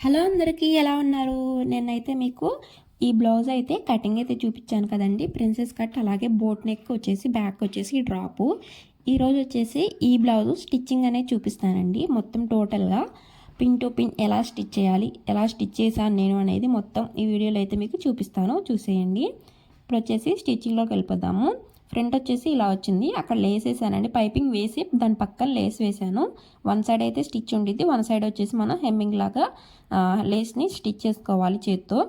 Hello అందరికీ ఎలా ఉన్నారు? నేనైతే మీకు ఈ బ్లౌజ్ అయితే కటింగ్ అయితే చూపించాను కదండి. ప్రిన్సెస్ కట్, అలాగే బోట్ నెక్ వచ్చేసి, బ్యాక్ వచ్చేసి డ్రాపు. ఈరోజు వచ్చేసి ఈ బ్లౌజ్ స్టిచ్చింగ్ అనేది చూపిస్తానండి. మొత్తం టోటల్గా పిన్ టు పిన్ ఎలా స్టిచ్ చేయాలి, ఎలా స్టిచ్ చేశాను నేను అనేది మొత్తం ఈ వీడియోలో అయితే మీకు చూపిస్తాను, చూసేయండి. ఇప్పుడు వచ్చేసి స్టిచ్చింగ్లోకి వెళ్ళిపోదాము. ఫ్రంట్ వచ్చేసి ఇలా వచ్చింది, అక్కడ లేస్ వేసానండి. పైపింగ్ వేసి దాని పక్కన లేస్ వేసాను. వన్ సైడ్ అయితే స్టిచ్ ఉండిద్ది, వన్ సైడ్ వచ్చేసి మనం హెమ్మింగ్ లాగా లేస్ని స్టిచ్ చేసుకోవాలి చేత్తో.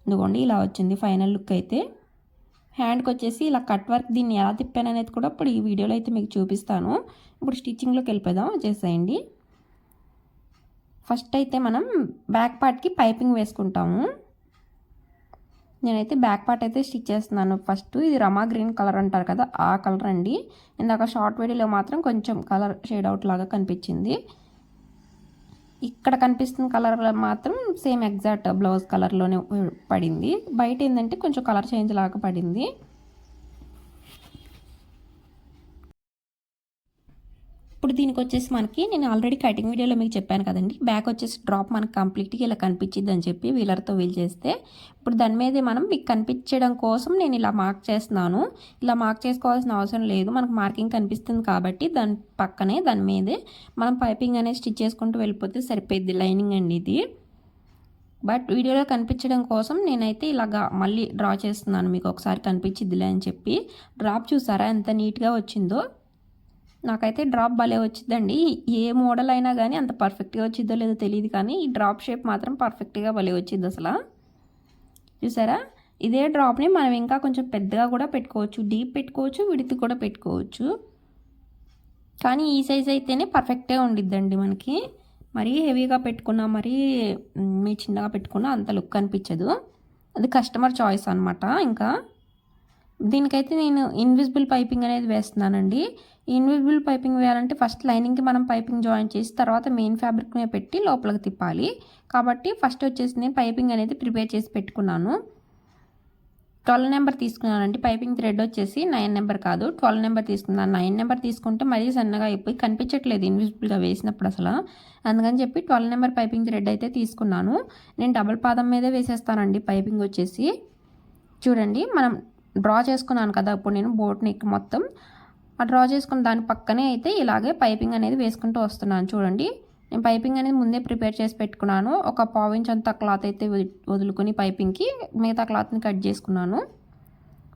ఇదిగోండి ఇలా వచ్చింది ఫైనల్ లుక్ అయితే. హ్యాండ్కి వచ్చేసి ఇలా కట్ వర్క్, దీన్ని ఎలా తిప్పాను అనేది కూడా ఇప్పుడు ఈ వీడియోలో అయితే మీకు చూపిస్తాను. ఇప్పుడు స్టిచ్చింగ్లోకి వెళ్ళిపోదాం, వచ్చేసేయండి. ఫస్ట్ అయితే మనం బ్యాక్ పార్ట్కి పైపింగ్ వేసుకుంటాము. నేనైతే బ్యాక్ పార్ట్ అయితే స్టిచ్ చేస్తున్నాను. ఫస్ట్ ఇది రమా గ్రీన్ కలర్ అంటారు కదా, ఆ కలర్ అండి. ఇందాక షార్ట్ వీడియోలో మాత్రం కొంచెం కలర్ షేడ్ అవుట్ లాగా కనిపించింది. ఇక్కడ కనిపిస్తున్న కలర్ మాత్రం సేమ్ ఎగ్జాక్ట్ బ్లౌజ్ కలర్లోనే పడింది. బయట ఏంటంటే కొంచెం కలర్ చేంజ్ లాగా పడింది. ఇప్పుడు దీనికి వచ్చేసి మనకి నేను ఆల్రెడీ కటింగ్ వీడియోలో మీకు చెప్పాను కదండి, బ్యాక్ వచ్చేసి డ్రాప్ మనకు కంప్లీట్గా ఇలా కనిపించింది అని చెప్పి వీలర్తో వీల్ చేస్తే, ఇప్పుడు దాని మీదే మనం మీకు కనిపించడం కోసం నేను ఇలా మార్క్ చేస్తున్నాను. ఇలా మార్క్ చేసుకోవాల్సిన అవసరం లేదు, మనకు మార్కింగ్ కనిపిస్తుంది కాబట్టి దాని పక్కనే దాని మీదే మనం పైపింగ్ అనేది స్టిచ్ చేసుకుంటూ వెళ్ళిపోతే సరిపోద్ది. లైనింగ్ అండి ఇది. బట్ వీడియోలో కనిపించడం కోసం నేనైతే ఇలాగా మళ్ళీ డ్రా చేస్తున్నాను, మీకు ఒకసారి కనిపించిద్దిలే అని చెప్పి. డ్రాప్ చూసారా ఎంత నీట్గా వచ్చిందో? నాకైతే డ్రాప్ భలే వచ్చిందండి. ఏ మోడల్ అయినా కానీ అంత పర్ఫెక్ట్గా వచ్చిద్దో లేదో తెలియదు, కానీ ఈ డ్రాప్ షేప్ మాత్రం పర్ఫెక్ట్గా భలే వచ్చింది అసలు. చూసారా? ఇదే డ్రాప్ని మనం ఇంకా కొంచెం పెద్దగా కూడా పెట్టుకోవచ్చు, డీప్ పెట్టుకోవచ్చు, విడిత్ కూడా పెట్టుకోవచ్చు. కానీ ఈ సైజ్ అయితేనే పర్ఫెక్ట్గా ఉండిద్దండి మనకి. మరీ హెవీగా పెట్టుకున్నా, మరీ మీ చిన్నగా పెట్టుకున్నా అంత లుక్ అనిపించదు. అది కస్టమర్ చాయిస్ అనమాట. ఇంకా దీనికైతే నేను ఇన్విజిబుల్ పైపింగ్ అనేది వేస్తున్నానండి. ఇన్విజిబుల్ పైపింగ్ వేయాలంటే ఫస్ట్ లైనింగ్కి మనం పైపింగ్ జాయిన్ చేసి తర్వాత మెయిన్ ఫ్యాబ్రిక్ మీద పెట్టి లోపలికి తిప్పాలి. కాబట్టి ఫస్ట్ వచ్చేసి నేను పైపింగ్ అనేది ప్రిపేర్ చేసి పెట్టుకున్నాను. 12 నెంబర్ తీసుకున్నానండి. పైపింగ్ థ్రెడ్ వచ్చేసి 9 నెంబర్ కాదు, 12 నెంబర్ తీసుకున్నాను. 9 నెంబర్ తీసుకుంటే మరీ సన్నగా అయిపోయి కనిపించట్లేదు ఇన్విజిబుల్గా వేసినప్పుడు అసలు. అందుకని చెప్పి 12 నెంబర్ పైపింగ్ థ్రెడ్ అయితే తీసుకున్నాను. నేను డబుల్ పాదం మీదే వేసేస్తానండి పైపింగ్ వచ్చేసి. చూడండి, మనం డ్రా చేసుకున్నాను కదా ఇప్పుడు నేను బోట్ నెక్ మొత్తం, ఆ డ్రా చేసుకున్న దాని పక్కనే అయితే ఇలాగే పైపింగ్ అనేది వేసుకుంటూ వస్తున్నాను. చూడండి, నేను పైపింగ్ అనేది ముందే ప్రిపేర్ చేసి పెట్టుకున్నాను. ఒక పావు ఇంచ్ అంత క్లాత్ అయితే వదులుకొని పైపింగ్కి మిగతా క్లాత్ని కట్ చేసుకున్నాను.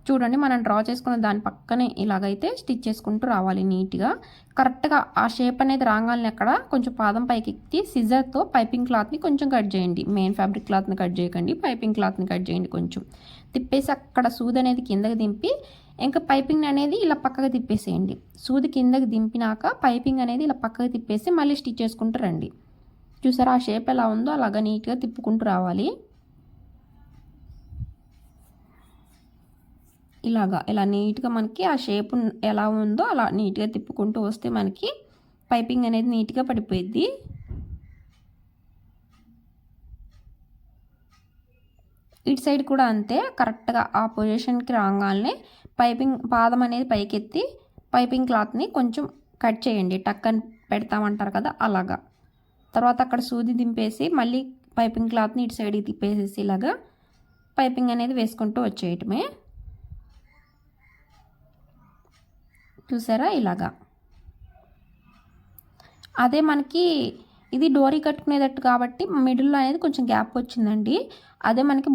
చూడండి, మనం డ్రా చేసుకున్న దాని పక్కనే ఇలాగైతే స్టిచ్ చేసుకుంటూ రావాలి నీట్గా. కరెక్ట్గా ఆ షేప్ అనేది రాగాలని అక్కడ కొంచెం పాదం పైకి ఎత్తి సిజర్తో పైపింగ్ క్లాత్ని కొంచెం కట్ చేయండి. మెయిన్ ఫ్యాబ్రిక్ క్లాత్ని కట్ చేయకండి, పైపింగ్ క్లాత్ని కట్ చేయండి. కొంచెం తిప్పేసి అక్కడ సూది అనేది కిందకి దింపి ఇంకా పైపింగ్ అనేది ఇలా పక్కకు తిప్పేసేయండి. సూది కిందకి దింపినాక పైపింగ్ అనేది ఇలా పక్కకు తిప్పేసి మళ్ళీ స్టిచ్ చేసుకుంటూ రండి. చూసారా ఆ షేప్ ఎలా ఉందో అలాగా నీట్గా తిప్పుకుంటూ రావాలి. ఇలా నీట్గా మనకి ఆ షేప్ ఎలా ఉందో అలా నీట్గా తిప్పుకుంటూ వస్తే మనకి పైపింగ్ అనేది నీట్గా పడిపోయిద్ది. ఇటు సైడ్ కూడా అంతే, కరెక్ట్గా ఆ పొజిషన్కి రాగానే పైపింగ్ పాదం అనేది పైకెత్తి పైపింగ్ క్లాత్ని కొంచెం కట్ చేయండి. టక్కని పెడతామంటారు కదా అలాగా. తర్వాత అక్కడ సూది దింపేసి మళ్ళీ పైపింగ్ క్లాత్ని ఇటు సైడ్కి తిప్పేసేసి ఇలాగా పైపింగ్ అనేది వేసుకుంటూ వచ్చేయటమే. చూసారా ఇలాగా. అదే మనకి ఇది డోరీ కట్టుకునేటట్టు కాబట్టి మిడిల్లో అనేది కొంచెం గ్యాప్ వచ్చిందండి. అదే మనకి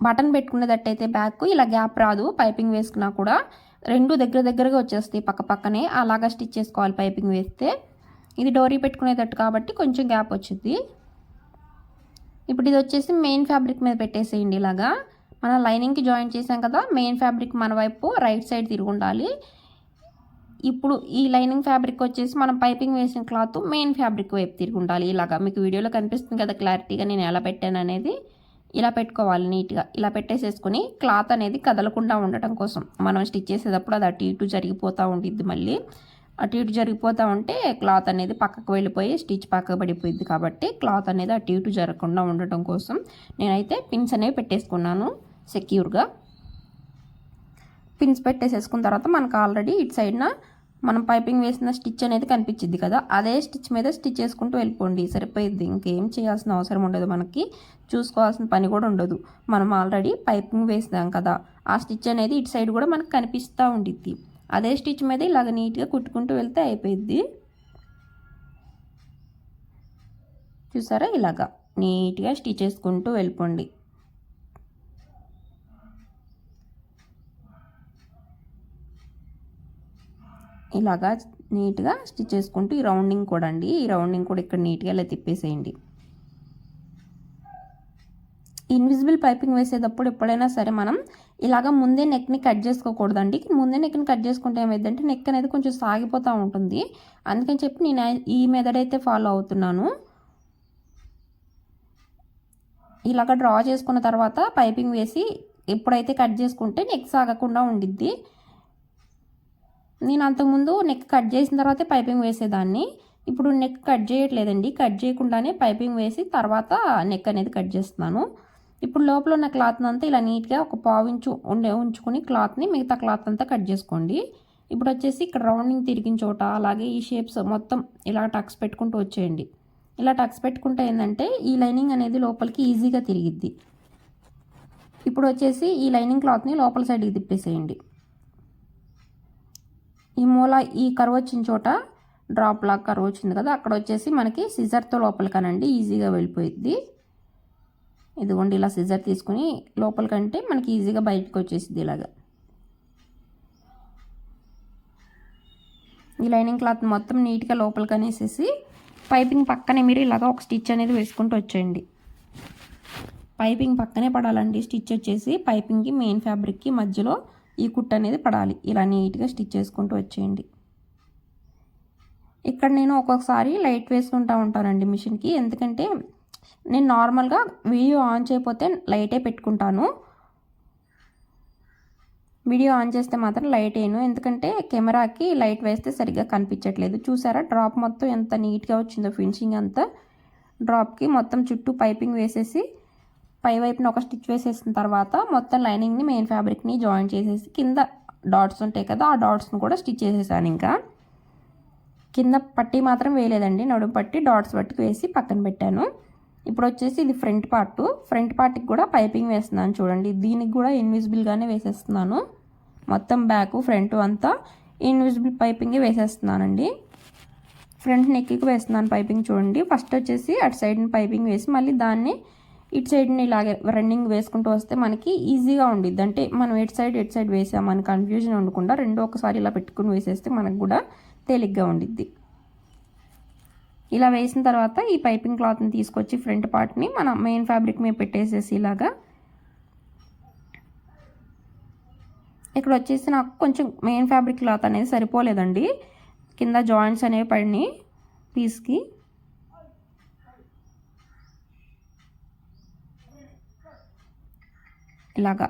బటన్ పెట్టుకునేటట్టు అయితే బ్యాక్ ఇలా గ్యాప్ రాదు. పైపింగ్ వేసుకున్నా కూడా రెండు దగ్గరగా వచ్చేస్తాయి పక్క పక్కనే. అలాగా స్టిచ్ చేసుకోవాలి పైపింగ్ వేస్తే. ఇది డోరీ పెట్టుకునేటట్టు కాబట్టి కొంచెం గ్యాప్ వచ్చింది. ఇప్పుడు ఇది వచ్చేసి మెయిన్ ఫ్యాబ్రిక్ మీద పెట్టేసేయండి. ఇలాగా మనం లైనింగ్కి జాయిన్ చేసాం కదా, మెయిన్ ఫ్యాబ్రిక్ మన వైపు రైట్ సైడ్ తిరిగి ఉండాలి. ఇప్పుడు ఈ లైనింగ్ ఫ్యాబ్రిక్ వచ్చేసి మనం పైపింగ్ వేసిన క్లాత్ మెయిన్ ఫ్యాబ్రిక్ వైపు తిరిగి ఉండాలి. ఇలాగా మీకు వీడియోలో కనిపిస్తుంది కదా క్లారిటీగా నేను ఎలా పెట్టాను అనేది. ఇలా పెట్టుకోవాలి నీట్గా. ఇలా పెట్టేసేసుకుని క్లాత్ అనేది కదలకుండా ఉండటం కోసం మనం స్టిచ్ చేసేటప్పుడు అది అటు ఇటు జరిగిపోతూ ఉండిద్ది. మళ్ళీ అటు ఇటు జరిగిపోతూ ఉంటే క్లాత్ అనేది పక్కకు వెళ్ళిపోయి స్టిచ్ పక్కకు పడిపోయింది. కాబట్టి క్లాత్ అనేది అటు ఇటు జరగకుండా ఉండటం కోసం నేనైతే పిన్స్ అనేవి పెట్టేసుకున్నాను సెక్యూర్గా. పిన్స్ పెట్టేసేసుకున్న తర్వాత మనకు ఆల్రెడీ ఇటు సైడ్న మనం పైపింగ్ వేసిన స్టిచ్ అనేది కనిపించింది కదా, అదే స్టిచ్ మీద స్టిచ్ చేసుకుంటూ వెళ్ళిపోండి, సరిపోయిద్ది. ఇంకేం చేయాల్సిన అవసరం ఉండదు, మనకి చూసుకోవాల్సిన పని కూడా ఉండదు. మనం ఆల్రెడీ పైపింగ్ వేసాం కదా, ఆ స్టిచ్ అనేది ఇటు సైడ్ కూడా మనకు కనిపిస్తూ ఉండిద్ది. అదే స్టిచ్ మీద ఇలాగ నీట్గా కుట్టుకుంటూ వెళ్తే అయిపోయిద్ది. చూసారా, ఇలాగా నీట్గా స్టిచ్ చేసుకుంటూ వెళ్ళిపోండి. ఇలాగా నీట్గా స్టిచ్ చేసుకుంటూ ఈ రౌండింగ్ కూడా అండి, ఈ రౌండింగ్ కూడా ఇక్కడ నీట్గా ఇలా తిప్పేసేయండి. ఇన్విజిబుల్ పైపింగ్ వేసేటప్పుడు ఎప్పుడైనా సరే మనం ఇలాగ ముందే నెక్ని కట్ చేసుకోకూడదండి. ముందే నెక్ని కట్ చేసుకుంటే ఏమైందంటే నెక్ అనేది కొంచెం సాగిపోతూ ఉంటుంది. అందుకని చెప్పి నేను ఈ మెథడ్ అయితే ఫాలో అవుతున్నాను. ఇలాగ డ్రా చేసుకున్న తర్వాత పైపింగ్ వేసి ఎప్పుడైతే కట్ చేసుకుంటే నెక్ సాగకుండా ఉండిద్ది. నేను అంతకుముందు నెక్ కట్ చేసిన తర్వాతే పైపింగ్ వేసేదాన్ని. ఇప్పుడు నెక్ కట్ చేయట్లేదండి, కట్ చేయకుండానే పైపింగ్ వేసి తర్వాత నెక్ అనేది కట్ చేస్తున్నాను. ఇప్పుడు లోపల ఉన్న క్లాత్ అంతా ఇలా నీట్గా ఒక పావించు ఉంచుకుని క్లాత్ని మిగతా క్లాత్ అంతా కట్ చేసుకోండి. ఇప్పుడు వచ్చేసి ఇక్కడ రౌండింగ్ తిరిగిన చోట అలాగే ఈ షేప్స్ మొత్తం ఇలా టక్స్ పెట్టుకుంటూ వచ్చేయండి. ఇలా టక్స్ పెట్టుకుంటే ఏంటంటే ఈ లైనింగ్ అనేది లోపలికి ఈజీగా తిరిగిద్ది. ఇప్పుడు వచ్చేసి ఈ లైనింగ్ క్లాత్ని లోపల సైడ్కి తిప్పేసేయండి. ఈ మూల ఈ కర్వ్ వచ్చిన చోట డ్రాప్ లాగా కర్వ్ వచ్చింది కదా, అక్కడ వచ్చేసి మనకి సిజర్తో లోపలికనండి ఈజీగా వెళ్ళిపోయిద్ది. ఇదిగోండి, ఇలా సిజర్ తీసుకుని లోపలికంటే మనకి ఈజీగా బయటకు వచ్చేసిద్ది. ఇలాగా ఈ లైనింగ్ క్లాత్ మొత్తం నీట్గా లోపలికి అనేసేసి పైపింగ్ పక్కనే మీరు ఇలాగా ఒక స్టిచ్ అనేది వేసుకుంటూ వచ్చేయండి. పైపింగ్ పక్కనే పడాలండి స్టిచ్ వచ్చేసి, పైపింగ్కి మెయిన్ ఫ్యాబ్రిక్కి మధ్యలో ఈ కుట్టు అనేది పడాలి. ఇలా నీట్గా స్టిచ్ చేసుకుంటూ వచ్చేయండి. ఇక్కడ నేను ఒక్కొక్కసారి లైట్ వేసుకుంటూ ఉంటానండి మిషన్కి, ఎందుకంటే నేను నార్మల్గా వీడియో ఆన్ చేయకపోతే లైటే పెట్టుకుంటాను. వీడియో ఆన్ చేస్తే మాత్రం లైట్ వేయను, ఎందుకంటే కెమెరాకి లైట్ వేస్తే సరిగ్గా కనిపించట్లేదు. చూసారా డ్రాప్ మొత్తం ఎంత నీట్గా వచ్చిందో, ఫినిషింగ్ అంతా. డ్రాప్కి మొత్తం చుట్టూ పైపింగ్ వేసేసి పై వైపున ఒక స్టిచ్ వేసేసిన తర్వాత మొత్తం లైనింగ్ని మెయిన్ ఫ్యాబ్రిక్ని జాయిన్ చేసేసి కింద డాట్స్ ఉంటాయి కదా, ఆ డాట్స్ని కూడా స్టిచ్ చేసేసాను. ఇంకా కింద పట్టి మాత్రం వేయలేదండి, నడుము పట్టి డాట్స్ పట్టుకు వేసి పక్కన పెట్టాను. ఇప్పుడు వచ్చేసి ఇది ఫ్రంట్ పార్ట్కి కూడా పైపింగ్ వేస్తున్నాను చూడండి. దీనికి కూడా ఇన్విజిబుల్గానే వేసేస్తున్నాను. మొత్తం బ్యాక్ ఫ్రంట్ అంతా ఇన్విజిబుల్ పైపింగే వేసేస్తున్నానండి. ఫ్రంట్ నెక్కి వేస్తున్నాను పైపింగ్ చూడండి. ఫస్ట్ వచ్చేసి అటు సైడ్ని పైపింగ్ వేసి మళ్ళీ దాన్ని ఇటు సైడ్ని ఇలాగే రన్నింగ్ వేసుకుంటూ వస్తే మనకి ఈజీగా ఉండిద్ది. అంటే మనం ఎటు సైడ్ వేసామని కన్ఫ్యూజన్ ఉండకుండా రెండు ఒకసారి ఇలా పెట్టుకుని వేసేస్తే మనకు కూడా తేలిగ్గా ఉండిద్ది. ఇలా వేసిన తర్వాత ఈ పైపింగ్ క్లాత్ని తీసుకొచ్చి ఫ్రంట్ పార్ట్ని మన మెయిన్ ఫ్యాబ్రిక్ మీద పెట్టేసేసి ఇలాగా ఇక్కడ వచ్చేసి నాకు కొంచెం మెయిన్ ఫ్యాబ్రిక్ క్లాత్ అనేది సరిపోలేదండి, కింద జాయింట్స్ అనేవి పడినాయి పీస్కి. ఇలాగా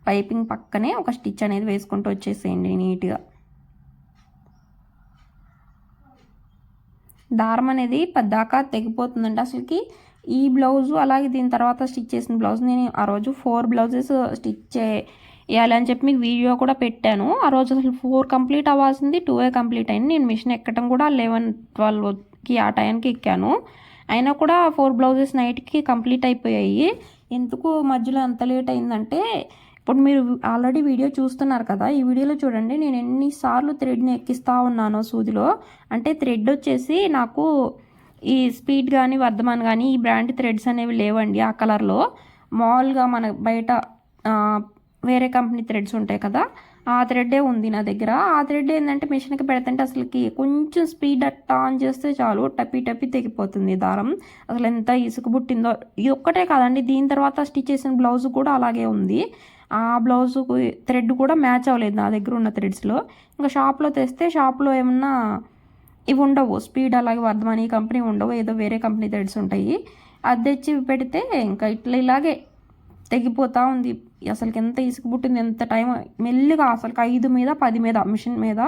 పైపింగ్ పక్కనే ఒక స్టిచ్ అనేది వేసుకుంటూ వచ్చేసేయండి నీట్గా. దారం అనేది పద్దాకా తెగిపోతుందండి అసలుకి. ఈ బ్లౌజు అలాగే దీని తర్వాత స్టిచ్ చేసిన బ్లౌజ్ నేను ఆ రోజు 4 బ్లౌజెస్ స్టిచ్ చేయాలి అని చెప్పి మీకు వీడియో కూడా పెట్టాను. ఆ రోజు అసలు 4 కంప్లీట్ అవ్వాల్సింది 2 కంప్లీట్ అయింది. నేను మిషన్ ఎక్కడం కూడా 11-12కి ఆ టైంకి ఎక్కాను. అయినా కూడా 4 బ్లౌజెస్ నైట్కి కంప్లీట్ అయిపోయాయి. ఎందుకు మధ్యలో ఎంత లేట్ అయిందంటే, ఇప్పుడు మీరు ఆల్రెడీ వీడియో చూస్తున్నారు కదా, ఈ వీడియోలో చూడండి నేను ఎన్నిసార్లు థ్రెడ్ని ఎక్కిస్తూ ఉన్నానో సూదిలో. అంటే థ్రెడ్ వచ్చేసి నాకు ఈ స్పీడ్ కానీ వర్ధమాన్ కానీ ఈ బ్రాండ్ థ్రెడ్స్ అనేవి లేవండి ఆ కలర్లో. మామూలుగా మన బయట వేరే కంపెనీ థ్రెడ్స్ ఉంటాయి కదా, ఆ థ్రెడ్డే ఉంది నా దగ్గర. ఆ థ్రెడ్ ఏంటంటే మిషన్కి పెడుతుంటే అసలుకి కొంచెం స్పీడ్ ఆన్ చేస్తే చాలు టప్పి తెగిపోతుంది దారం. అసలు ఎంత ఇసుక పుట్టిందో. ఇది ఒక్కటే కాదండి, దీని తర్వాత స్టిచ్ చేసిన బ్లౌజ్ కూడా అలాగే ఉంది. ఆ బ్లౌజుకు థ్రెడ్ కూడా మ్యాచ్ అవ్వలేదు నా దగ్గర ఉన్న థ్రెడ్స్లో. ఇంకా షాప్లో తెస్తే షాప్లో ఏమన్నా ఇవి ఉండవు, స్పీడ్ అలాగే వర్ధమాన్ ఈ కంపెనీ ఉండవు, ఏదో వేరే కంపెనీ థ్రెడ్స్ ఉంటాయి. అది తెచ్చి పెడితే ఇంకా ఇలాగే తెగిపోతూ ఉంది. అసలుకి ఎంత ఇసుక పుట్టింది, ఎంత టైం. మెల్లిగా అసలు 5 మీద 10 మీద మిషన్ మీద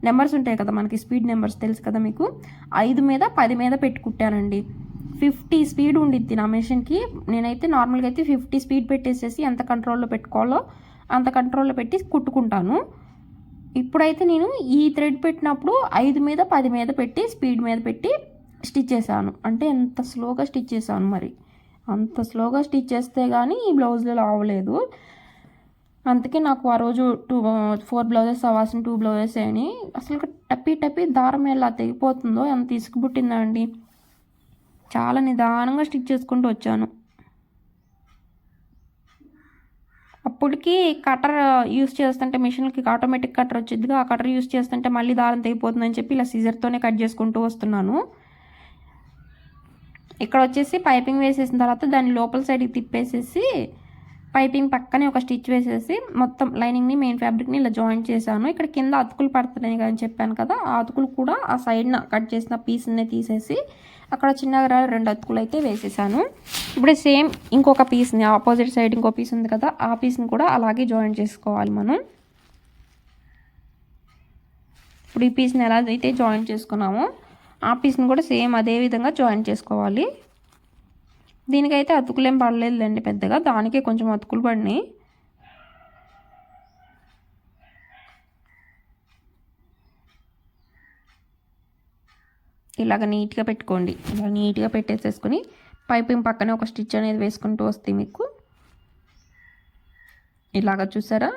నెంబర్స్ ఉంటాయి కదా మనకి, స్పీడ్ నెంబర్స్ తెలుసు కదా మీకు, 5 మీద 10 మీద పెట్టి కుట్టానండి. 50 స్పీడ్ ఉండిద్ది నా మిషన్కి. నేనైతే నార్మల్గా అయితే 50 స్పీడ్ పెట్టేసేసి ఎంత కంట్రోల్లో పెట్టుకోవాలో అంత కంట్రోల్లో పెట్టి కుట్టుకుంటాను. ఇప్పుడైతే నేను ఈ థ్రెడ్ పెట్టినప్పుడు 5 మీద 10 మీద పెట్టి స్పీడ్ మీద పెట్టి స్టిచ్ చేశాను. అంటే ఎంత స్లోగా స్టిచ్ చేశాను, మరి అంత స్లోగా స్టిచ్ చేస్తే కానీ ఈ బ్లౌజ్లో అవ్వలేదు. అందుకే నాకు ఆ రోజు 4 బ్లౌజెస్ అవ్వాల్సిన 2 బ్లౌజెస్ అని అసలు టప్పి దారం ఎలా తెగిపోతుందో ఎంత ఇసుకుబుట్టిందా అండి. చాలా నిదానంగా స్టిచ్ చేసుకుంటూ వచ్చాను. అప్పటికి కటర్ యూస్ చేస్తుంటే మిషన్కి ఆటోమేటిక్ కటర్ వచ్చిందిగా, ఆ కటర్ యూస్ చేస్తుంటే మళ్ళీ దారం తెగిపోతుందని చెప్పి ఇలా సిజర్తోనే కట్ చేసుకుంటూ వస్తున్నాను. ఇక్కడ వచ్చేసి పైపింగ్ వేసేసిన తర్వాత దాన్ని లోపల సైడ్కి తిప్పేసేసి పైపింగ్ పక్కనే ఒక స్టిచ్ వేసేసి మొత్తం లైనింగ్ని మెయిన్ ఫ్యాబ్రిక్ని ఇలా జాయిన్ చేశాను. ఇక్కడ కింద అతుకులు పడుతున్నాయి అని చెప్పాను కదా, ఆ అతుకులు కూడా ఆ సైడ్న కట్ చేసిన పీస్ని తీసేసి అక్కడ చిన్నగా 2 అతుకులు అయితే వేసేసాను. ఇప్పుడు సేమ్ ఇంకొక పీస్ని ఆపోజిట్ సైడ్ ఇంకో పీస్ ఉంది కదా, ఆ పీస్ని కూడా అలాగే జాయిన్ చేసుకోవాలి మనం. ఇప్పుడు ఈ పీస్ని ఎలా అయితే జాయిన్ చేసుకున్నామో ఆ పీస్ని కూడా సేమ్ అదే విధంగా జాయిన్ చేసుకోవాలి. దీనికైతే అతుకులేం పడలేదులేండి పెద్దగా, దానికే కొంచెం అతుకులు పడినాయి. ఇలాగ నీట్గా పెట్టుకోండి. ఇలా నీట్గా పెట్టేసేసుకుని పైపింగ్ పక్కనే ఒక స్టిచ్ అనేది వేసుకుంటూ వస్తే మీకు ఇలాగ చూసారా.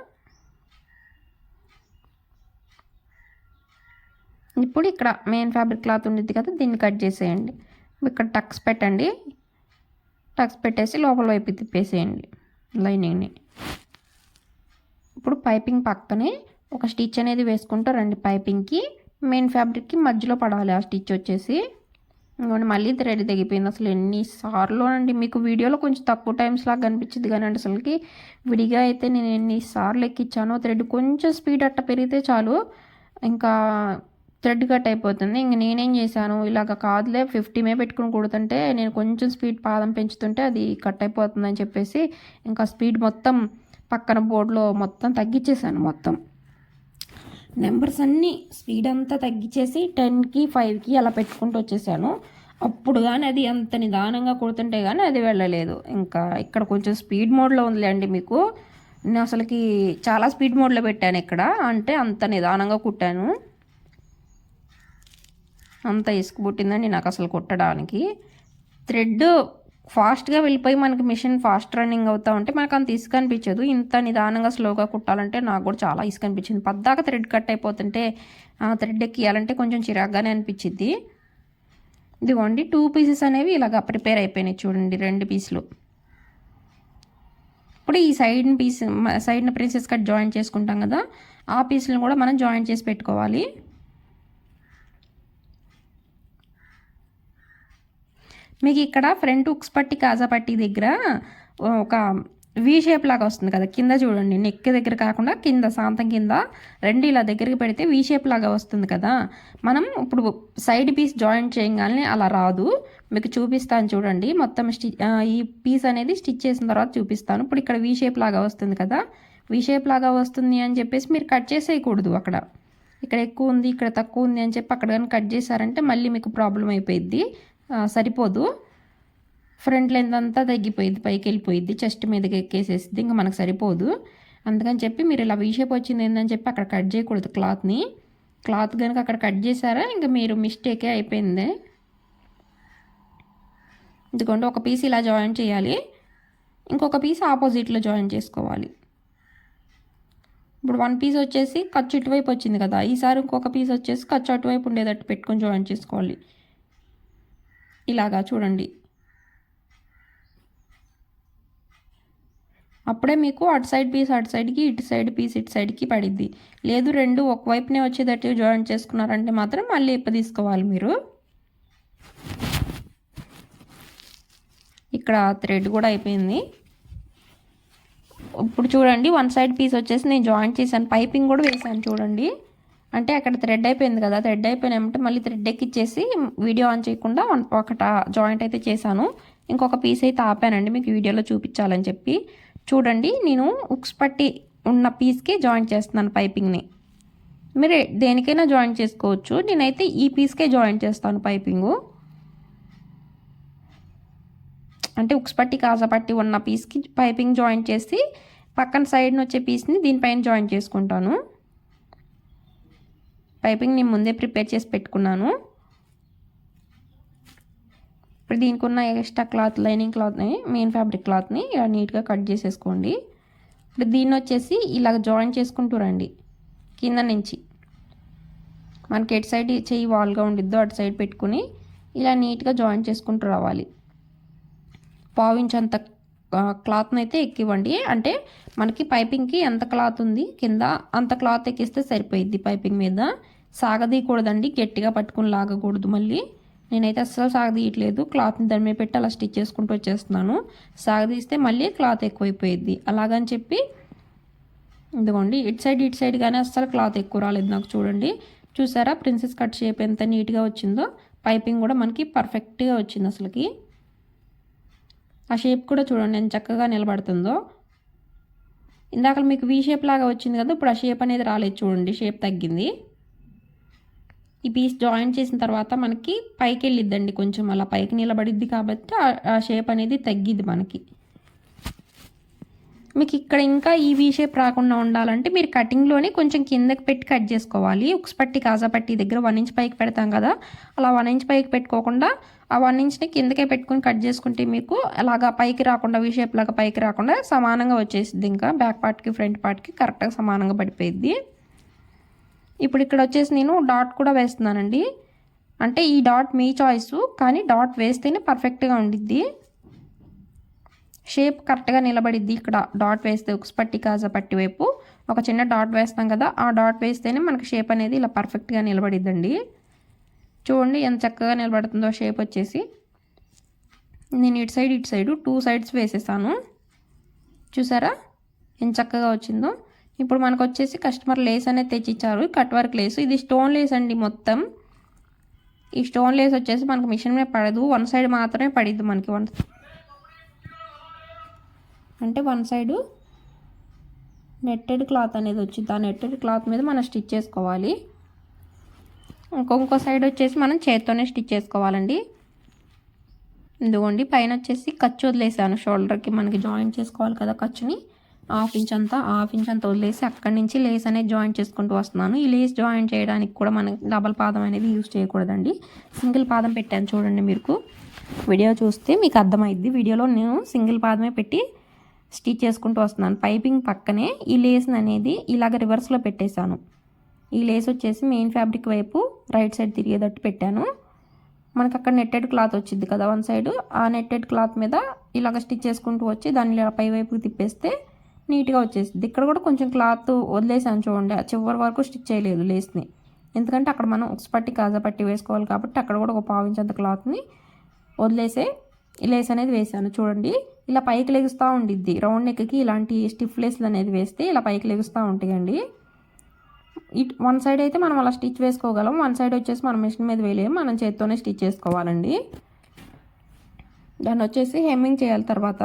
ఇప్పుడు ఇక్కడ మెయిన్ ఫ్యాబ్రిక్ క్లాత్ ఉండిద్ది కదా, దీన్ని కట్ చేసేయండి. ఇక్కడ టక్స్ పెట్టండి, టక్స్ పెట్టేసి లోపల వైపు తిప్పేసేయండి లైనింగ్ని. ఇప్పుడు పైపింగ్ పక్కనే ఒక స్టిచ్ అనేది వేసుకుంటూ రండి. పైపింగ్కి మెయిన్ ఫ్యాబ్రిక్కి మధ్యలో పడాలి ఆ స్టిచ్ వచ్చేసి. ఇంకోండి మళ్ళీ థ్రెడ్ తెగిపోయింది. అసలు ఎన్నిసార్లు అండి, మీకు వీడియోలో కొంచెం తక్కువ టైమ్స్ లాగా కనిపించింది కానీ అండి అసలుకి విడిగా అయితే నేను ఎన్నిసార్లు ఎక్కించానో. థ్రెడ్ కొంచెం స్పీడ్ అట్ట పెరిగితే చాలు ఇంకా థ్రెడ్ కట్ అయిపోతుంది. ఇంక నేనేం చేశాను, ఇలాగ కాదులే 50 పెట్టుకుని కుడుతుంటే నేను కొంచెం స్పీడ్ పాదం పెంచుతుంటే అది కట్ అయిపోతుందని చెప్పేసి ఇంకా స్పీడ్ మొత్తం పక్కన బోర్డులో మొత్తం తగ్గించేసాను. మొత్తం నెంబర్స్ అన్నీ స్పీడ్ అంతా తగ్గించేసి 10కి 5కి అలా పెట్టుకుంటూ వచ్చేసాను. అప్పుడు కానీ అది అంత నిదానంగా కుడుతుంటే కానీ అది వెళ్ళలేదు. ఇంకా ఇక్కడ కొంచెం స్పీడ్ మోడ్లో ఉందిలేండి మీకు. నేను అసలుకి చాలా స్పీడ్ మోడ్లో పెట్టాను ఇక్కడ, అంటే అంత నిదానంగా కుట్టాను. అంత ఇసుకు పుట్టిందండి నాకు అసలు కుట్టడానికి. థ్రెడ్ ఫాస్ట్గా వెళ్ళిపోయి మనకి మిషన్ ఫాస్ట్ రన్నింగ్ అవుతూ ఉంటే మనకు అంత ఇసుక అనిపించదు. ఇంత నిదానంగా స్లోగా కుట్టాలంటే నాకు కూడా చాలా ఇసుక అనిపించింది. పద్దాక థ్రెడ్ కట్ అయిపోతుంటే థ్రెడ్ ఎక్కియాలంటే కొంచెం చిరాగ్గానే అనిపించింది. ఇదిగోండి 2 పీసెస్ అనేవి ఇలాగ ప్రిపేర్ అయిపోయినాయి చూడండి, 2 పీసులు. ఇప్పుడు ఈ సైడ్న ప్రిన్సెస్ కట్ జాయిన్ చేసుకుంటాం కదా, ఆ పీసులను కూడా మనం జాయిన్ చేసి పెట్టుకోవాలి. మీకు ఇక్కడ ఫ్రంట్ ఉక్స్ పట్టి కాజా పట్టి దగ్గర ఒక వీ షేప్ లాగా వస్తుంది కదా, కింద చూడండి, నెక్ దగ్గర కాకుండా కింద సాంతం కింద 2 ఇలా దగ్గరికి పెడితే వీ షేప్ లాగా వస్తుంది కదా. మనం ఇప్పుడు సైడ్ పీస్ జాయిన్ చేయగానే అలా రాదు, మీకు చూపిస్తాను చూడండి. మొత్తం ఈ పీస్ అనేది స్టిచ్ చేసిన తర్వాత చూపిస్తాను. ఇప్పుడు ఇక్కడ వీ షేప్ లాగా వస్తుంది కదా, వీ షేప్ లాగా వస్తుంది అని చెప్పేసి మీరు కట్ చేసేయకూడదు. అక్కడ ఇక్కడ ఎక్కువ ఉంది ఇక్కడ తక్కువ ఉంది అని చెప్పి అక్కడ కానీ కట్ చేశారంటే మళ్ళీ మీకు ప్రాబ్లం అయిపోయిద్ది, సరిపోదు. ఫ్రంట్ లెంత్ అంతా తగ్గిపోయింది, పైకి వెళ్ళిపోయింది, చెస్ట్ మీదకి ఎక్కేసేసింది, ఇంకా మనకు సరిపోదు. అందుకని చెప్పి మీరు ఇలా వీ షేప్ వచ్చింది ఏంటని చెప్పి అక్కడ కట్ చేయకూడదు క్లాత్ని. క్లాత్ కనుక అక్కడ కట్ చేశారా ఇంకా మీరు మిస్టేకే అయిపోయింది. ఎందుకంటే ఒక పీస్ ఇలా జాయిన్ చేయాలి, ఇంకొక పీస్ ఆపోజిట్లో జాయిన్ చేసుకోవాలి. ఇప్పుడు 1 పీస్ వచ్చేసి ఖర్చు ఇటువైపు వచ్చింది కదా, ఈసారి ఇంకొక పీస్ వచ్చేసి ఖర్చు అటువైపు ఉండేటట్టు పెట్టుకొని జాయిన్ చేసుకోవాలి. ఇలాగా చూడండి, అప్పుడే మీకు అటు సైడ్ పీస్ అటు సైడ్కి, ఇటు సైడ్ పీస్ ఇటు సైడ్కి పడిద్ది. లేదు 2 ఒకవైపునే వచ్చేటట్టు జాయిన్ చేసుకున్నారంటే మాత్రం మళ్ళీ ఇప్ప తీసుకోవాలి మీరు. ఇక్కడ థ్రెడ్ కూడా అయిపోయింది. ఇప్పుడు చూడండి 1 సైడ్ పీస్ వచ్చేసి నేను జాయిన్ చేశాను, పైపింగ్ కూడా వేసాను చూడండి. అంటే అక్కడ థ్రెడ్ అయిపోయింది కదా, థ్రెడ్ అయిపోయినామంటే మళ్ళీ థ్రెడ్ ఎక్కిచ్చేసి వీడియో ఆన్ చేయకుండా ఒకట జాయింట్ అయితే చేశాను. ఇంకొక పీస్ అయితే ఆపానండి మీకు వీడియోలో చూపించాలని చెప్పి. చూడండి నేను ఉక్స్ పట్టి ఉన్న పీస్కి జాయిన్ చేస్తున్నాను పైపింగ్ని. మీరు దేనికైనా జాయిన్ చేసుకోవచ్చు, నేనైతే ఈ పీస్కే జాయిన్ చేస్తాను పైపింగు. అంటే ఉక్స్ పట్టి కాజా పట్టి ఉన్న పీస్కి పైపింగ్ జాయిన్ చేసి పక్కన సైడ్ని వచ్చే పీస్ని దీనిపైన జాయిన్ చేసుకుంటాను. పైపింగ్ నేను ముందే ప్రిపేర్ చేసి పెట్టుకున్నాను. ఇప్పుడు దీనికి ఉన్న ఎక్స్ట్రా క్లాత్, లైనింగ్ క్లాత్ని, మెయిన్ ఫ్యాబ్రిక్ క్లాత్ని ఇలా నీట్గా కట్ చేసేసుకోండి. ఇప్పుడు దీన్ని వచ్చేసి ఇలా జాయిన్ చేసుకుంటూ రండి. కింద నుంచి మనకి ఎటు సైడ్ చెయ్యి వాల్గా ఉండిద్దో అటు సైడ్ పెట్టుకుని ఇలా నీట్గా జాయిన్ చేసుకుంటూ రావాలి. పావించ్ అంత క్లాత్ని అయితే ఎక్కివ్వండి. అంటే మనకి పైపింగ్కి ఎంత క్లాత్ ఉంది కింద అంత క్లాత్ ఎక్కిస్తే సరిపోయిద్ది. పైపింగ్ మీద సాగదీయకూడదండి, గట్టిగా పట్టుకుని లాగకూడదు. మళ్ళీ నేనైతే అస్సలు సాగదీయట్లేదు, క్లాత్ని దాని మీద పెట్టి అలా స్టిచ్ చేసుకుంటూ వచ్చేస్తున్నాను. సాగదీస్తే మళ్ళీ క్లాత్ ఎక్కువైపోయిద్ది. అలాగని చెప్పి ఇదిగోండి ఇటు సైడ్ కానీ అస్సలు క్లాత్ ఎక్కువ రాలేదు నాకు. చూడండి, చూసారా ప్రిన్సెస్ కట్ షేప్ ఎంత నీట్గా వచ్చిందో. పైపింగ్ కూడా మనకి పర్ఫెక్ట్గా వచ్చింది. అసలుకి ఆ షేప్ కూడా చూడండి ఎంత చక్కగా నిలబడుతుందో. ఇందాక మీకు వీ షేప్ లాగా వచ్చింది కదా, ఇప్పుడు ఆ షేప్ అనేది రాలేదు చూడండి, షేప్ తగ్గింది. ఈ పీస్ జాయిన్ చేసిన తర్వాత మనకి పైకి వెళ్ళిద్దండి, కొంచెం అలా పైకి నిలబడిద్ది కాబట్టి ఆ షేప్ అనేది తగ్గిద్ది మనకి. మీకు ఇక్కడ ఇంకా ఈ వీ షేప్ రాకుండా ఉండాలంటే మీరు కటింగ్లోనే కొంచెం కిందకి పెట్టి కట్ చేసుకోవాలి. ఉక్స్ పట్టి, కాజా పట్టి దగ్గర 1 ఇంచ్ పైకి పెడతాం కదా, అలా 1 ఇంచ్ పైకి పెట్టుకోకుండా ఆ 1 ఇంచ్ని కిందకే పెట్టుకుని కట్ చేసుకుంటే మీకు అలాగా పైకి రాకుండా, వీ షేప్ లాగా పైకి రాకుండా సమానంగా వచ్చేసిద్ది. ఇంకా బ్యాక్ పార్ట్కి ఫ్రంట్ పార్ట్కి కరెక్ట్గా సమానంగా పడిపోయిద్ది. ఇప్పుడు ఇక్కడ వచ్చేసి నేను డాట్ కూడా వేస్తున్నానండి. అంటే ఈ డాట్ మీ చాయిస్, కానీ డాట్ వేస్తేనే పర్ఫెక్ట్గా ఉండిద్ది, షేప్ కరెక్ట్గా నిలబడిద్ది. ఇక్కడ డాట్ వేస్తే ఉక్స్ పట్టి, కాజా పట్టి వైపు ఒక చిన్న డాట్ వేస్తాం కదా, ఆ డాట్ వేస్తేనే మనకి షేప్ అనేది ఇలా పర్ఫెక్ట్గా నిలబడిద్దండి. చూడండి ఎంత చక్కగా నిలబడుతుందో షేప్ వచ్చేసి. నేను ఇటు సైడ్ 2 సైడ్స్ వేసేసాను. చూసారా ఎంత చక్కగా వచ్చిందో. ఇప్పుడు మనకు వచ్చేసి కస్టమర్ లేస్ అనేది తెచ్చిచ్చారు, కట్ వర్క్ లేస్. ఇది స్టోన్ లేస్ అండి మొత్తం. ఈ స్టోన్ లేస్ వచ్చేసి మనకు మిషన్ మీద పడదు, 1 సైడ్ మాత్రమే పడిద్ది మనకి. అంటే 1 సైడ్ నెట్టెడ్ క్లాత్ అనేది వచ్చింది. ఆ నెట్టెడ్ క్లాత్ మీద మనం స్టిచ్ చేసుకోవాలి. ఇంకో సైడ్ వచ్చేసి మనం చేత్తోనే స్టిచ్ చేసుకోవాలండి. ఇదిగోండి పైన వచ్చేసి ఖర్చు వదిలేసాను, షోల్డర్కి మనకి జాయింట్ చేసుకోవాలి కదా ఖర్చుని. హాఫ్ ఇంచ్ అంతా వదిలేసి అక్కడి నుంచి లేస్ అనేది జాయింట్ చేసుకుంటూ వస్తున్నాను. ఈ లేస్ జాయింట్ చేయడానికి కూడా మనకి డబల్ పాదం అనేది యూజ్ చేయకూడదండి, సింగిల్ పాదం పెట్టాను. చూడండి, మీకు వీడియో చూస్తే మీకు అర్థమైద్ది. వీడియోలో నేను సింగిల్ పాదమే పెట్టి స్టిచ్ చేసుకుంటూ వస్తున్నాను. పైపింగ్ పక్కనే ఈ లేస్ అనేది ఇలాగ రివర్స్లో పెట్టేశాను. ఈ లేస్ వచ్చేసి మెయిన్ ఫ్యాబ్రిక్ వైపు రైట్ సైడ్ తిరిగేటట్టు పెట్టాను. మనకు అక్కడ నెట్టెడ్ క్లాత్ వచ్చింది కదా 1 సైడ్, ఆ నెట్టెడ్ క్లాత్ మీద ఇలాగ స్టిచ్ చేసుకుంటూ వచ్చి దాన్ని ఇలా పై వైపుకి తిప్పేస్తే నీట్గా వచ్చేసింది. ఇక్కడ కూడా కొంచెం క్లాత్ వదిలేసాను చూడండి, చివరి వరకు స్టిచ్ చేయలేదు లేస్ని. ఎందుకంటే అక్కడ మనం ఉక్స్ పట్టి, కాజా పట్టి వేసుకోవాలి కాబట్టి అక్కడ కూడా ఒక 1/4 ఇంచ్ అంత క్లాత్ని వదిలేసే లేస్ అనేది వేసాను. చూడండి ఇలా పైకి లెగుస్తూ ఉండిద్ది. రౌండ్ నెక్కి ఇలాంటి స్టిఫ్ లేస్లు అనేది వేస్తే ఇలా పైకి లెగుస్తూ ఉంటాయండి. 1 సైడ్ అయితే మనం అలా స్టిచ్ వేసుకోగలం, 1 సైడ్ వచ్చేసి మనం మిషన్ మీద వేయలేము, మనం చేత్తోనే స్టిచ్ చేసుకోవాలండి. దాన్ని వచ్చేసి హెమ్మింగ్ చేయాలి తర్వాత.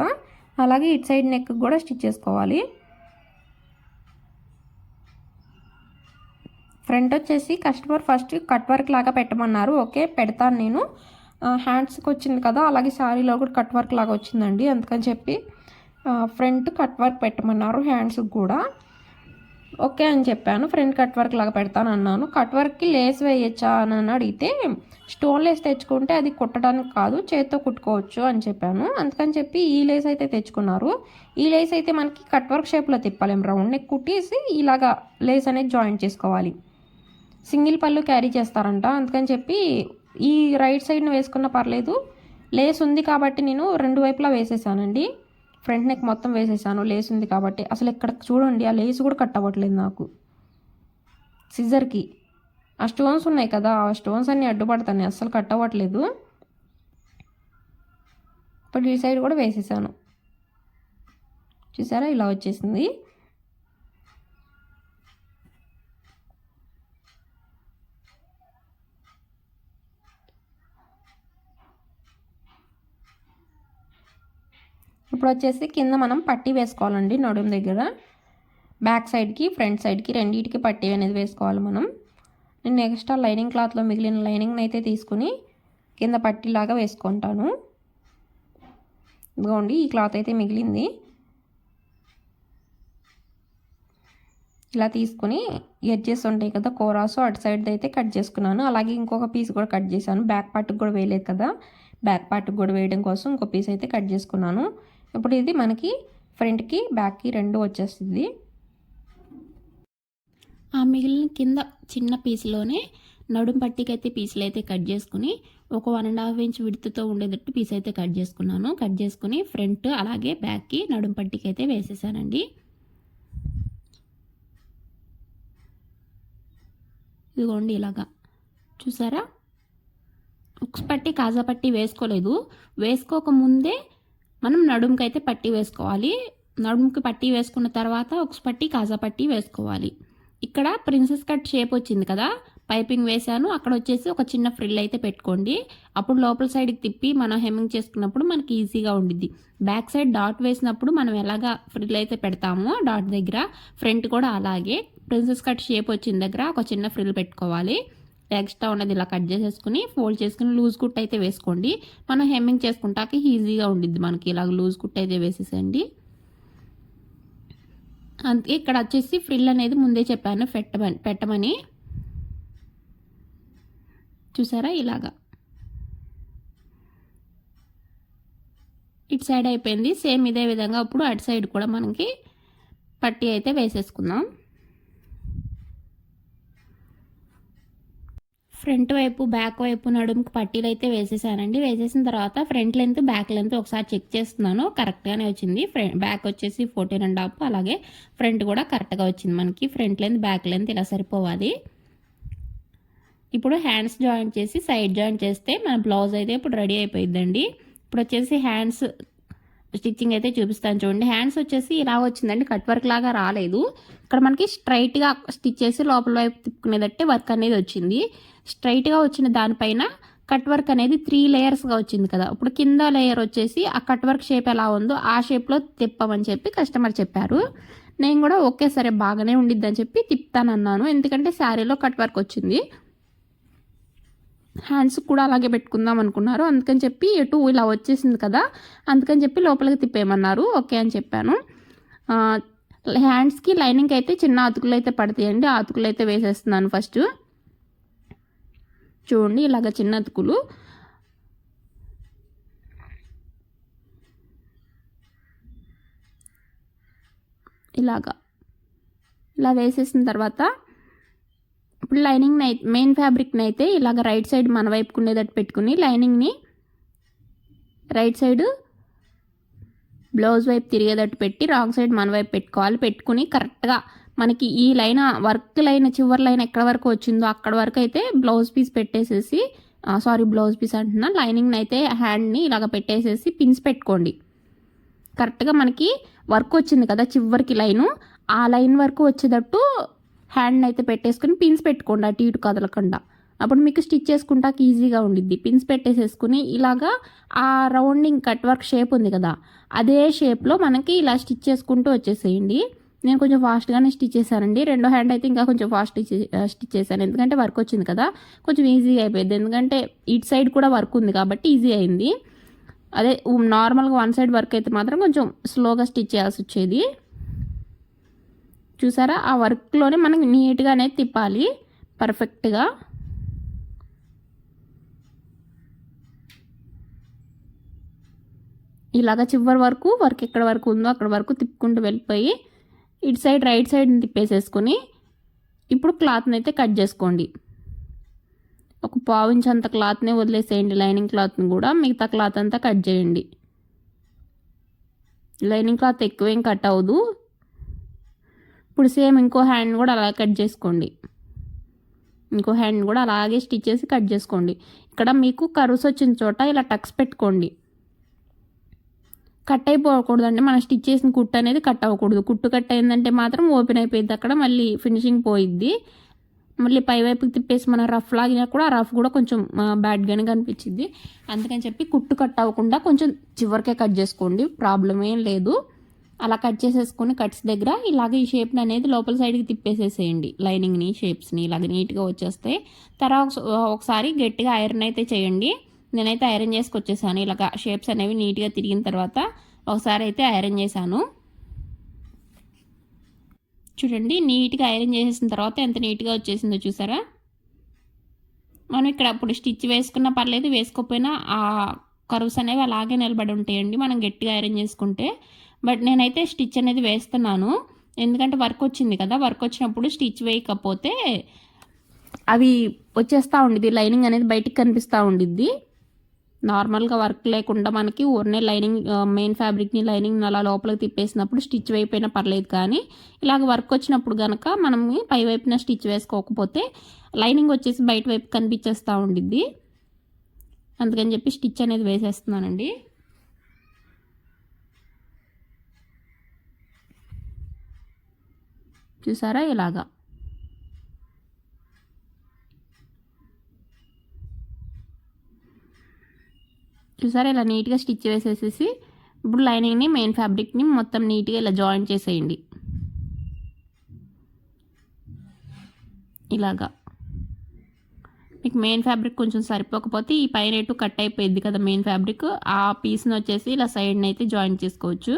అలాగే ఇటు సైడ్ నెక్ కూడా స్టిచ్ చేసుకోవాలి. ఫ్రంట్ వచ్చేసి కస్టమర్ ఫస్ట్ కట్ వర్క్ లాగా పెట్టమన్నారు. ఓకే పెడతాను నేను. హ్యాండ్స్కి వచ్చింది కదా, అలాగే శారీలో కూడా కట్ వర్క్ లాగా వచ్చిందండి, అందుకని చెప్పి ఫ్రంట్ కట్ వర్క్ పెట్టమన్నారు. హ్యాండ్స్కి కూడా ఓకే అని చెప్పాను. ఫ్రంట్ కట్ వర్క్ లాగా పెడతాను అన్నాను. కట్ వర్క్కి లేస్ వేయచ్చా అని అడిగితే స్టోన్ లేస్ తెచ్చుకుంటే అది కుట్టడానికి కాదు, చేత్తో కుట్టుకోవచ్చు అని చెప్పాను. అందుకని చెప్పి ఈ లేస్ అయితే తెచ్చుకున్నారు. ఈ లేస్ అయితే మనకి కట్ వర్క్ షేప్లో తిప్పాలేం, రౌండ్ నెక్ కుట్టేసి ఇలాగా లేస్ అనేది జాయింట్ చేసుకోవాలి. సింగిల్ పళ్ళు క్యారీ చేస్తారంట, అందుకని చెప్పి ఈ రైట్ సైడ్ని వేసుకున్న పర్లేదు, లేస్ ఉంది కాబట్టి నేను 2 వైపులా వేసేసానండి. ఫ్రంట్ నెక్ మొత్తం వేసేసాను, లేస్ ఉంది కాబట్టి. అసలు ఇక్కడ చూడండి ఆ లేస్ కూడా కట్ అవ్వట్లేదు నాకు. సిజర్కి ఆ స్టోన్స్ ఉన్నాయి కదా, ఆ స్టోన్స్ అన్నీ అడ్డుపడతాయి, అస్సలు కట్ అవ్వట్లేదు. ఇప్పుడు ఈ సైడ్ కూడా వేసేసాను. చూసారా ఇలా వచ్చేసింది. ఇప్పుడు వచ్చేసి కింద మనం పట్టీ వేసుకోవాలండి. నడుము దగ్గర బ్యాక్ సైడ్కి ఫ్రంట్ సైడ్కి రెండింటికి పట్టీ అనేది వేసుకోవాలి మనం. నేను ఎక్స్ట్రా లైనింగ్ క్లాత్లో మిగిలిన లైనింగ్ని అయితే తీసుకుని కింద పట్టీలాగా వేసుకుంటాను. ఇదిగోండి ఈ క్లాత్ అయితే మిగిలింది. ఇలా తీసుకుని ఎడ్జెస్ ఉంటాయి కదా కోరాసు అటు సైడ్ అయితే కట్ చేసుకున్నాను. అలాగే ఇంకొక పీస్ కూడా కట్ చేశాను. బ్యాక్ పార్ట్కి కూడా వేయలేదు కదా, బ్యాక్ పార్ట్కి కూడా వేయడం కోసం ఇంకో పీస్ అయితే కట్ చేసుకున్నాను. ఇప్పుడు ఇది మనకి ఫ్రంట్కి బ్యాక్కి రెండు వచ్చేస్తుంది. ఆ మిగిలిన కింద చిన్న పీస్లోనే నడుం పట్టికి అయితే పీసులు అయితే కట్ చేసుకుని ఒక 1.5 ఇంచ్ విడుతుతో ఉండేటట్టు పీస్ అయితే కట్ చేసుకున్నాను. కట్ చేసుకుని ఫ్రంట్ అలాగే బ్యాక్కి నడుం పట్టికి అయితే వేసేసానండి. ఇదిగోండి ఇలాగా చూసారా, ఉక్స్ పట్టి కాజా పట్టి వేసుకోలేదు. వేసుకోకముందే మనం నడుముకి అయితే పట్టి వేసుకోవాలి. నడుముకి పట్టి వేసుకున్న తర్వాత ఉక్స్ పట్టి కాజా పట్టి వేసుకోవాలి. ఇక్కడ ప్రిన్సెస్ కట్ షేప్ వచ్చింది కదా, పైపింగ్ వేసాను. అక్కడ వచ్చేసి ఒక చిన్న ఫ్రిల్ అయితే పెట్టుకోండి. అప్పుడు లోపల సైడ్కి తిప్పి మనం హెమ్మింగ్ చేసుకున్నప్పుడు మనకి ఈజీగా ఉండిద్ది. బ్యాక్ సైడ్ డాట్ వేసినప్పుడు మనం ఎలాగా ఫ్రిల్ అయితే పెడతామో డాట్ దగ్గర, ఫ్రంట్ కూడా అలాగే ప్రిన్సెస్ కట్ షేప్ వచ్చిన దగ్గర ఒక చిన్న ఫ్రిల్ పెట్టుకోవాలి. ఎక్స్ట్రా ఉన్నది ఇలా కట్ చేసేసుకుని ఫోల్డ్ చేసుకుని లూజ్ కుట్ అయితే వేసుకోండి. మనం హెమ్మింగ్ చేసుకుంటాకి ఈజీగా ఉండిద్ది మనకి. ఇలాగ లూజ్ కుట్ అయితే వేసేసండి. అందుకే ఇక్కడ వచ్చేసి ఫ్రిల్ అనేది ముందే చెప్పాను పెట్టమని. చూసారా ఇలాగా ఇటు సైడ్ అయిపోయింది. సేమ్ ఇదే విధంగా ఇప్పుడు అటు సైడ్ కూడా మనకి పట్టీ అయితే వేసేసుకుందాం. ఫ్రంట్ వైపు బ్యాక్ వైపు నడుముకు పట్టీలు అయితే వేసేసానండి. వేసేసిన తర్వాత ఫ్రంట్ లెంత్ బ్యాక్ లెంత్ ఒకసారి చెక్ చేస్తున్నాను, కరెక్ట్గానే వచ్చింది. బ్యాక్ వచ్చేసి 14.5, అలాగే ఫ్రంట్ కూడా కరెక్ట్గా వచ్చింది మనకి. ఫ్రంట్ లెంత్ బ్యాక్ లెంత్ ఇలా సరిపోవాలి. ఇప్పుడు హ్యాండ్స్ జాయింట్ చేసి సైడ్ జాయింట్ చేస్తే మన బ్లౌజ్ అయితే ఇప్పుడు రెడీ అయిపోయిందండి. ఇప్పుడు వచ్చేసి హ్యాండ్స్ స్టిచ్చింగ్ అయితే చూపిస్తాను చూడండి. హ్యాండ్స్ వచ్చేసి ఇలా వచ్చిందండి, కట్ వర్క్ లాగా రాలేదు. ఇక్కడ మనకి స్ట్రైట్గా స్టిచ్ చేసి లోపల వైపు తిప్పుకునేదట్టే వర్క్ అనేది వచ్చింది. స్ట్రైట్గా వచ్చిన దానిపైన కట్ వర్క్ అనేది 3 లేయర్స్గా వచ్చింది కదా. ఇప్పుడు కింద లేయర్ వచ్చేసి ఆ కట్ వర్క్ షేప్ ఎలా ఉందో ఆ షేప్లో తిప్పమని చెప్పి కస్టమర్ చెప్పారు. నేను కూడా ఓకే సరే బాగానే ఉండిద్దని చెప్పి తిప్పుతానన్నాను, ఎందుకంటే శారీలో కట్ వర్క్ వచ్చింది. హ్యాండ్స్ కూడా అలాగే పెట్టుకుందాం అనుకున్నారు, అందుకని చెప్పి ఎటు ఇలా వచ్చేసింది కదా, అందుకని చెప్పి లోపలికి తిప్పేయమన్నారు. ఓకే అని చెప్పాను. హ్యాండ్స్కి లైనింగ్ అయితే చిన్న అతుకులు అయితే పడతాయండి. ఆ అతుకులు అయితే వేసేస్తున్నాను ఫస్ట్. చూడండి ఇలాగ చిన్న అతుకులు. ఇలా వేసేసిన తర్వాత ఇప్పుడు లైనింగ్ మెయిన్ ఫ్యాబ్రిక్ని అయితే ఇలాగ రైట్ సైడ్ మన వైపుకునేటట్టు పెట్టుకుని లైనింగ్ని రైట్ సైడ్ బ్లౌజ్ వైపు తిరిగేటట్టు పెట్టి రాంగ్ సైడ్ మన వైపు పెట్టుకోవాలి. పెట్టుకుని కరెక్ట్గా మనకి ఈ లైన్ వర్క్ లైన్ చివరి లైన్ ఎక్కడ వరకు వచ్చిందో అక్కడ వరకు అయితే బ్లౌజ్ పీస్ పెట్టేసేసి బ్లౌజ్ పీస్ అంటున్నా, లైనింగ్ని అయితే హ్యాండ్ని ఇలాగ పెట్టేసేసి పిన్స్ పెట్టుకోండి. కరెక్ట్గా మనకి వర్క్ వచ్చింది కదా చివరికి లైను, ఆ లైన్ వరకు వచ్చేటట్టు హ్యాండ్ని అయితే పెట్టేసుకుని పిన్స్ పెట్టుకోండి అటు ఇటు కదలకుండా. అప్పుడు మీకు స్టిచ్ చేసుకుంటాక ఈజీగా ఉండిద్ది. పిన్స్ పెట్టేసేసుకుని ఇలాగా ఆ రౌండింగ్ కట్ వర్క్ షేప్ ఉంది కదా, అదే షేప్లో మనకి ఇలా స్టిచ్ చేసుకుంటూ వచ్చేసేయండి. నేను కొంచెం ఫాస్ట్గానే స్టిచ్ చేశానండి. రెండో హ్యాండ్ అయితే ఇంకా కొంచెం ఫాస్ట్ స్టిచ్ చేశాను, ఎందుకంటే వర్క్ వచ్చింది కదా, కొంచెం ఈజీగా అయిపోయింది. ఎందుకంటే ఇటు సైడ్ కూడా వర్క్ ఉంది కాబట్టి ఈజీ అయింది. అదే నార్మల్గా వన్ సైడ్ వర్క్ అయితే మాత్రం కొంచెం స్లోగా స్టిచ్ చేయాల్సి వచ్చేది. చూసారా, ఆ వర్క్లోనే మనకి నీట్గా అనేది తిప్పాలి పర్ఫెక్ట్గా. ఇలాగ చివరి వరకు వర్క్ ఎక్కడ వరకు ఉందో అక్కడ వరకు తిప్పుకుంటూ వెళ్ళిపోయి ఇటు సైడ్ రైట్ సైడ్ని తిప్పేసేసుకొని ఇప్పుడు క్లాత్ని అయితే కట్ చేసుకోండి. ఒక 1/4 ఇంచ్ అంత క్లాత్ని వదిలేసేయండి, లైనింగ్ క్లాత్ని కూడా. మిగతా క్లాత్ అంతా కట్ చేయండి. లైనింగ్ క్లాత్ ఎక్కువేం కట్ అవ్వదు. ఇప్పుడు సేమ్ ఇంకో హ్యాండ్ కూడా అలా కట్ చేసుకోండి. ఇంకో హ్యాండ్ కూడా అలాగే స్టిచ్ చేసి కట్ చేసుకోండి. ఇక్కడ మీకు కర్వ్స్ వచ్చిన చోట ఇలా టక్స్ పెట్టుకోండి. కట్ అయిపోకూడదండి, మనం స్టిచ్ చేసిన కుట్టు అనేది కట్ అవ్వకూడదు. కుట్టు కట్ అయిందంటే మాత్రం ఓపెన్ అయిపోయింది, అక్కడ మళ్ళీ ఫినిషింగ్ పోయిద్ది. మళ్ళీ పై వైపుకి తిప్పేసి మనం రఫ్ లాగినా కూడా ఆ రఫ్ కూడా కొంచెం బ్యాడ్గానే కనిపించింది. అందుకని చెప్పి కుట్టు కట్ అవ్వకుండా కొంచెం చివరికే కట్ చేసుకోండి, ప్రాబ్లం ఏం లేదు. అలా కట్ చేసేసుకుని కట్స్ దగ్గర ఇలాగ ఈ షేప్ని అనేది లోపల సైడ్కి తిప్పేసేసేయండి. లైనింగ్ని షేప్స్ని ఇలాగ నీట్గా వచ్చేస్తాయి. తర్వాత ఒకసారి గట్టిగా ఐరన్ అయితే చేయండి. నేనైతే ఐరన్ చేసుకొచ్చేసాను. ఇలాగ షేప్స్ అనేవి నీట్గా తిరిగిన తర్వాత ఒకసారి అయితే ఐరన్ చేశాను. చూడండి నీట్గా ఐరన్ చేసేసిన తర్వాత ఎంత నీట్గా వచ్చేసిందో చూసారా. మనం ఇక్కడ అప్పుడు స్టిచ్ వేసుకున్నా పర్లేదు, వేసుకోకపోయినా ఆ కర్వ్స్ అనేవి అలాగే నిలబడి ఉంటాయండి మనం గట్టిగా ఐరన్ చేసుకుంటే. బట్ నేనైతే స్టిచ్ అనేది వేస్తున్నాను, ఎందుకంటే వర్క్ వచ్చింది కదా. వర్క్ వచ్చినప్పుడు స్టిచ్ వేయకపోతే అవి వచ్చేస్తూ ఉండిద్ది, లైనింగ్ అనేది బయటికి కనిపిస్తూ ఉండిద్ది. నార్మల్గా వర్క్ లేకుండా మనకి ఊరినే లైనింగ్ మెయిన్ ఫ్యాబ్రిక్ని లైనింగ్ అలా లోపలికి తిప్పేసినప్పుడు స్టిచ్ వేయిపోయినా పర్లేదు, కానీ ఇలాగ వర్క్ వచ్చినప్పుడు కనుక మనం పై వైపున స్టిచ్ వేసుకోకపోతే లైనింగ్ వచ్చేసి బయట వైపు కనిపించేస్తూ ఉండిద్ది. అందుకని చెప్పి స్టిచ్ అనేది వేసేస్తున్నానండి. చూసారా ఇలాగా. చూసారా ఇలా నీట్గా స్టిచ్ వేసేసేసి ఇప్పుడు లైనింగ్ని మెయిన్ ఫ్యాబ్రిక్ని మొత్తం నీట్గా ఇలా జాయిన్ చేసేయండి ఇలాగా. మీకు మెయిన్ ఫ్యాబ్రిక్ కొంచెం సరిపోకపోతే ఈ పైన ఎటు కట్ అయిపోయింది కదా మెయిన్ ఫ్యాబ్రిక్, ఆ పీస్ని వచ్చేసి ఇలా సైడ్ని అయితే జాయిన్ చేసుకోవచ్చు.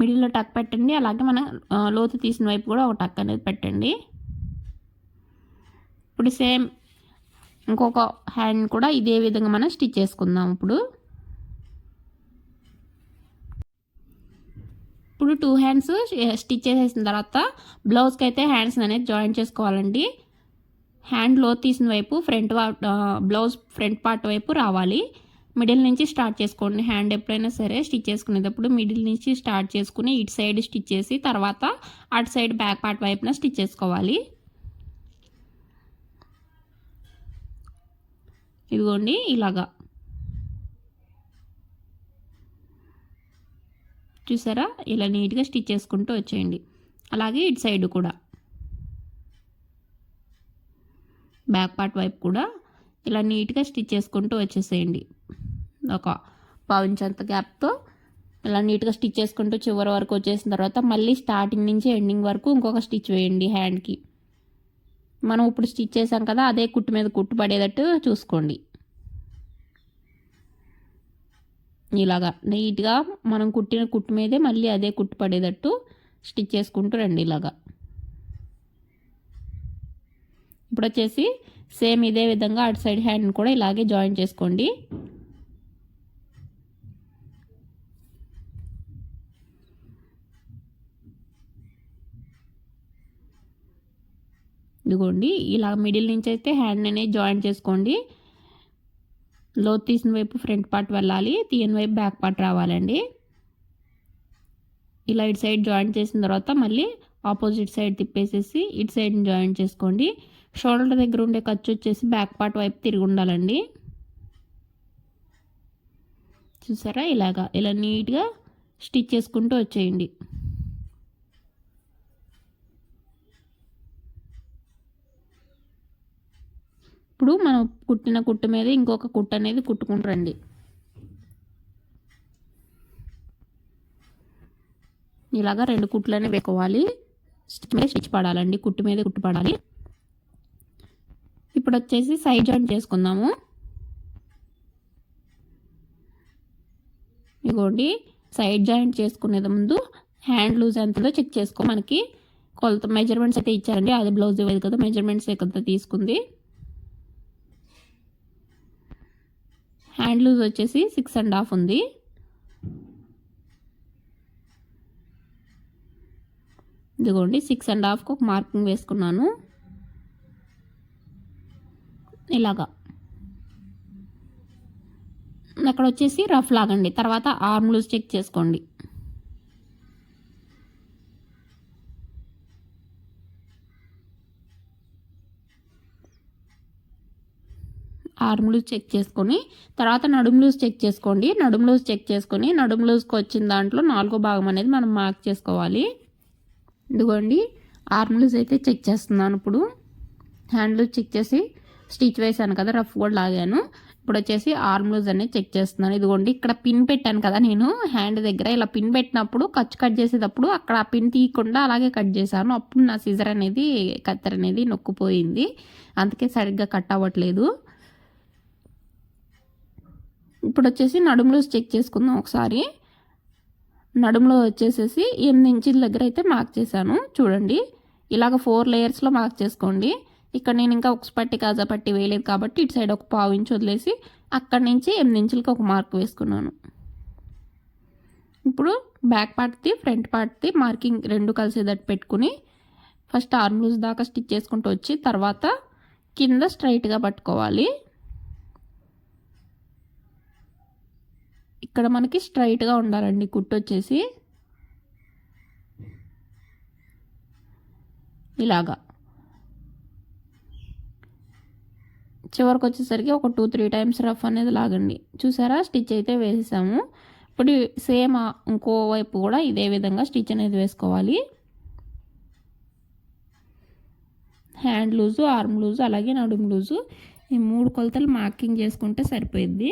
మిడిల్లో టక్ పెట్టండి, అలాగే మనం లోతు తీసిన వైపు కూడా ఒక టక్ అనేది పెట్టండి. ఇప్పుడు సేమ్ ఇంకొక హ్యాండ్ కూడా ఇదే విధంగా మనం స్టిచ్ చేసుకుందాం. ఇప్పుడు 2 హ్యాండ్స్ స్టిచ్ చేసేసిన తర్వాత బ్లౌజ్కి అయితే హ్యాండ్స్ అనేది జాయిన్ చేసుకోవాలండి. హ్యాండ్ లోతు తీసిన వైపు బ్లౌజ్ ఫ్రంట్ పార్ట్ వైపు రావాలి. మిడిల్ నుంచి స్టార్ట్ చేసుకోండి. హ్యాండ్ ఎప్పుడైనా సరే స్టిచ్ చేసుకునేటప్పుడు మిడిల్ నుంచి స్టార్ట్ చేసుకుని ఇటు సైడ్ స్టిచ్ చేసి తర్వాత అటు సైడ్ బ్యాక్ పార్ట్ వైపున స్టిచ్ చేసుకోవాలి. ఇదిగోండి ఇలాగా. చూసారా ఇలా నీట్గా స్టిచ్ చేసుకుంటూ వచ్చేయండి. అలాగే ఇటు సైడ్ కూడా బ్యాక్ పార్ట్ వైపు కూడా ఇలా నీట్గా స్టిచ్ చేసుకుంటూ వచ్చేసేయండి. ఒక 1/2 ఇంచ్ అంత గ్యాప్తో ఇలా నీట్గా స్టిచ్ చేసుకుంటూ చివరి వరకు వచ్చేసిన తర్వాత మళ్ళీ స్టార్టింగ్ నుంచి ఎండింగ్ వరకు ఇంకొక స్టిచ్ వేయండి. హ్యాండ్కి మనం ఇప్పుడు స్టిచ్ చేసాం కదా, అదే కుట్టు మీద కుట్టు పడేటట్టు చూసుకోండి. ఇలాగా నీట్గా మనం కుట్టిన కుట్టు మీదే మళ్ళీ అదే కుట్టు పడేటట్టు స్టిచ్ చేసుకుంటూ రండి ఇలాగా. ఇప్పుడు వచ్చేసి సేమ్ ఇదే విధంగా అటు సైడ్ హ్యాండ్ కూడా ఇలాగే జాయిన్ చేసుకోండి. ఇదిగోండి ఇలా మిడిల్ నుంచి అయితే హ్యాండ్ అనేది జాయిన్ చేసుకోండి. లోతు తీసిన వైపు ఫ్రంట్ పార్ట్ వెళ్ళాలి, తీయని వైపు బ్యాక్ పార్ట్ రావాలండి. ఇలా ఇటు సైడ్ జాయిన్ చేసిన తర్వాత మళ్ళీ ఆపోజిట్ సైడ్ తిప్పేసేసి ఇటు సైడ్ని జాయిన్ చేసుకోండి. షోల్డర్ దగ్గర ఉండే ఖర్చు వచ్చేసి బ్యాక్ పార్ట్ వైపు తిరిగి ఉండాలండి. చూసారా ఇలాగా ఇలా నీట్గా స్టిచ్ చేసుకుంటూ వచ్చేయండి. ఇప్పుడు మనం కుట్టిన కుట్టు మీద ఇంకొక కుట్టు అనేది కుట్టుకుంటారండి. ఇలాగా 2 కుట్లనే వేసుకోవాలి. స్టిచ్ మీద స్టిచ్ పడాలండి, కుట్టు మీద కుట్టు పడాలి. ఇప్పుడు వచ్చేసి సైడ్ జాయింట్ చేసుకుందాము. ఇదిగోండి సైడ్ జాయింట్ చేసుకునేది ముందు హ్యాండ్ లూజ్ ఎంతలో చెక్ చేసుకో. మనకి కొలత మెజర్మెంట్స్ అయితే ఇచ్చారండి, అది బ్లౌజ్ ఇవ్వదు కదా, మెజర్మెంట్స్ కదా తీసుకుంది. హ్యాండ్ లూజ్ వచ్చేసి 6.5 ఉంది. ఇదిగోండి 6.5కు ఒక మార్కింగ్ వేసుకున్నాను. ఇలాగా అక్కడ వచ్చేసి రఫ్ లాగండి. తర్వాత ఆర్మ్ లూజ్ చెక్ చేసుకోండి. ఆర్మ్ లూజ్ చెక్ చేసుకొని తర్వాత నడుము లూజ్ చెక్ చేసుకోండి. నడుము లూజ్ చెక్ చేసుకొని నడుము లూజ్కి వచ్చిన దాంట్లో 4వ భాగం అనేది మనం మార్క్ చేసుకోవాలి. ఇదిగోండి ఆర్మ్ లూజ్ అయితే చెక్ చేస్తున్నాను. ఇప్పుడు హ్యాండ్ లూజ్ చెక్ చేసి స్టిచ్ వేసాను కదా, రఫ్ కూడా లాగాను. ఇప్పుడు వచ్చేసి ఆర్మ్ లూజ్ అనేది చెక్ చేస్తున్నాను. ఇదిగోండి ఇక్కడ పిన్ పెట్టాను కదా నేను హ్యాండ్ దగ్గర, ఇలా పిన్ పెట్టినప్పుడు ఖర్చు కట్ చేసేటప్పుడు అక్కడ ఆ పిన్ తీయకుండా అలాగే కట్ చేశాను. అప్పుడు నా సిజర్ అనేది కత్తెర అనేది నొక్కుపోయింది, అందుకే సరిగ్గా కట్ అవ్వట్లేదు. ఇప్పుడు వచ్చేసి నడుము లూజ్ చెక్ చేసుకుందాం ఒకసారి. నడుములో వచ్చేసేసి 8 ఇంచుల దగ్గర అయితే మార్క్ చేశాను. చూడండి ఇలాగ 4 లేయర్స్లో మార్క్ చేసుకోండి. ఇక్కడ నేను ఇంకా ఉక్స్ పట్టి కాజా పట్టి వేయలేదు కాబట్టి ఇటు సైడ్ ఒక 1/2 ఇంచు వదిలేసి అక్కడి నుంచి 8 ఇంచులకి ఒక మార్క్ వేసుకున్నాను. ఇప్పుడు బ్యాక్ పార్ట్ది ఫ్రంట్ పార్ట్ది మార్కింగ్ రెండు కలిసేటట్టు పెట్టుకుని ఫస్ట్ ఆర్మ్ లూజ్ దాకా స్టిచ్ చేసుకుంటూ వచ్చి తర్వాత కింద స్ట్రైట్గా పట్టుకోవాలి. ఇక్కడ మనకి స్ట్రైట్గా ఉండాలండి కుట్టు వచ్చేసి ఇలాగా. చివరికి వచ్చేసరికి ఒక 2-3 టైమ్స్ రఫ్ అనేది లాగండి. చూసారా స్టిచ్ అయితే వేసేసాము. ఇప్పుడు సేమ్ ఇంకో వైపు కూడా ఇదే విధంగా స్టిచ్ అనేది వేసుకోవాలి. హ్యాండ్ లూజు, ఆర్మ్ లూజు, అలాగే నడుము లూజు ఈ 3 కొలతలు మార్కింగ్ చేసుకుంటే సరిపోయిద్ది.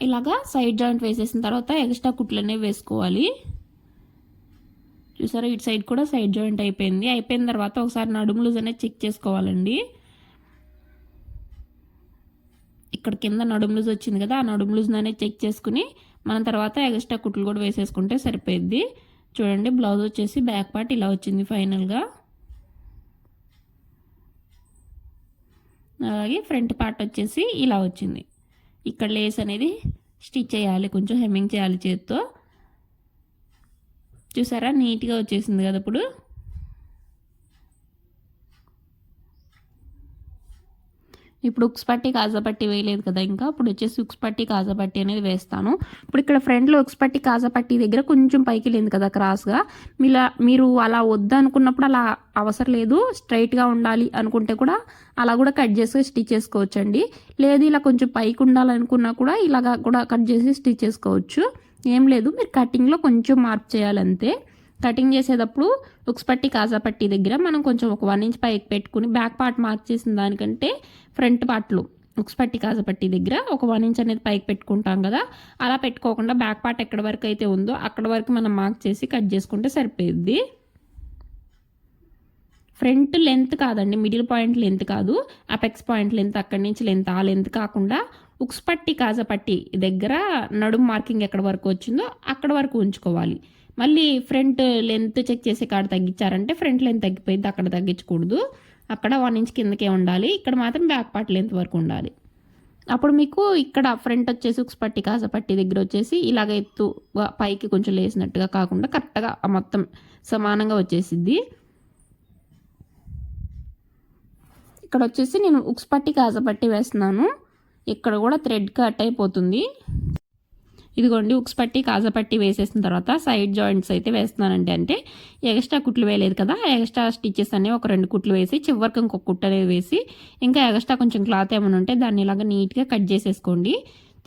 ఇలాగా సైడ్ జాయింట్ వేసేసిన తర్వాత ఎక్స్ట్రా కుట్లు అనేవి వేసుకోవాలి. చూసారా ఇటు సైడ్ కూడా సైడ్ జాయింట్ అయిపోయింది. అయిపోయిన తర్వాత ఒకసారి నడుము లూజ్ అనేది చెక్ చేసుకోవాలండి. ఇక్కడ కింద నడుము లూజ్ వచ్చింది కదా, ఆ నడుము లూజ్ అనేది చెక్ చేసుకుని మనం తర్వాత ఎక్స్ట్రా కుట్లు కూడా వేసేసుకుంటే సరిపోయిద్ది. చూడండి బ్లౌజ్ వచ్చేసి బ్యాక్ పార్ట్ ఇలా వచ్చింది ఫైనల్గా. అలాగే ఫ్రంట్ పార్ట్ వచ్చేసి ఇలా వచ్చింది. ఇక్కడ లేస్ అనేది స్టిచ్ చేయాలి, కొంచెం హెమ్మింగ్ చేయాలి చేత్తో. చూసారా నీట్గా వచ్చేసింది కదా. ఇప్పుడు ఉక్స్ పట్టి కాజా పట్టి వేయలేదు కదా ఇంకా. ఇప్పుడు వచ్చేసి ఉక్స్ పట్టి కాజా పట్టి అనేది వేస్తాను. ఇప్పుడు ఇక్కడ ఫ్రంట్లో ఉక్స్ పట్టి కాజా పట్టి దగ్గర కొంచెం పైకి లేదు కదా క్రాస్గా. మీరు అలా వద్దనుకున్నప్పుడు అలా అవసరం లేదు, స్ట్రైట్గా ఉండాలి అనుకుంటే కూడా అలా కూడా కట్ చేసి స్టిచ్ చేసుకోవచ్చండి. లేదు ఇలా కొంచెం పైకి ఉండాలనుకున్నా కూడా ఇలాగా కూడా కట్ చేసి స్టిచ్ చేసుకోవచ్చు. ఏం లేదు, మీరు కటింగ్లో కొంచెం మార్పు చేయాలంతే. కటింగ్ చేసేటప్పుడు ఉక్స్ పట్టి కాజా పట్టి దగ్గర మనం కొంచెం ఒక 1 ఇంచ్ పైకి పెట్టుకుని బ్యాక్ పార్ట్ మార్క్ చేసిన దానికంటే ఫ్రంట్ పార్ట్లో ఉక్స్ పట్టి కాజా పట్టి దగ్గర ఒక 1 ఇంచ్ అనేది పైకి పెట్టుకుంటాం కదా, అలా పెట్టుకోకుండా బ్యాక్ పార్ట్ ఎక్కడి వరకు అయితే ఉందో అక్కడ వరకు మనం మార్క్ చేసి కట్ చేసుకుంటే సరిపోయిద్ది. ఫ్రంట్ లెంత్ కాదండి, మిడిల్ పాయింట్ లెంత్ కాదు, అపెక్స్ పాయింట్ లెంత్, అక్కడి నుంచి లెంత్, ఆ లెంత్ కాకుండా ఉక్స్ పట్టి కాజా పట్టి దగ్గర నడుము మార్కింగ్ ఎక్కడ వరకు వచ్చిందో అక్కడ వరకు ఉంచుకోవాలి. మళ్ళీ ఫ్రంట్ లెంత్ చెక్ చేసే కాడ తగ్గించారంటే ఫ్రంట్ లెంత్ తగ్గిపోయింది, అక్కడ తగ్గించకూడదు. అక్కడ 1 ఇంచ్ కిందకే ఉండాలి, ఇక్కడ మాత్రం బ్యాక్ పార్ట్ లెంత్ వరకు ఉండాలి. అప్పుడు మీకు ఇక్కడ ఫ్రంట్ వచ్చేసి ఉక్స్ పట్టి కాజా పట్టి దగ్గర వచ్చేసి ఇలాగ ఎత్తుగా పైకి కొంచెం లేసినట్టుగా కాకుండా కరెక్ట్గా మొత్తం సమానంగా వచ్చేసిద్ది. ఇక్కడ వచ్చేసి నేను ఉక్స్ పట్టి కాజా పట్టి వేస్తున్నాను. ఇక్కడ కూడా థ్రెడ్ కట్ అయిపోతుంది. ఇదిగోండి ఉక్స్ పట్టి కాజా పట్టి వేసేసిన తర్వాత సైడ్ జాయింట్స్ అయితే వేస్తున్నానండి. అంటే ఎక్స్ట్రా కుట్లు వేయలేదు కదా, ఎక్స్ట్రా స్టిచెస్ అనేవి ఒక 2 కుట్లు వేసి చివరికి ఇంకొక కుట్టు అనేది వేసి ఇంకా ఎక్స్ట్రా కొంచెం క్లాత్ ఏమైనా ఉంటే దాన్ని ఇలాగ నీట్గా కట్ చేసేసుకోండి.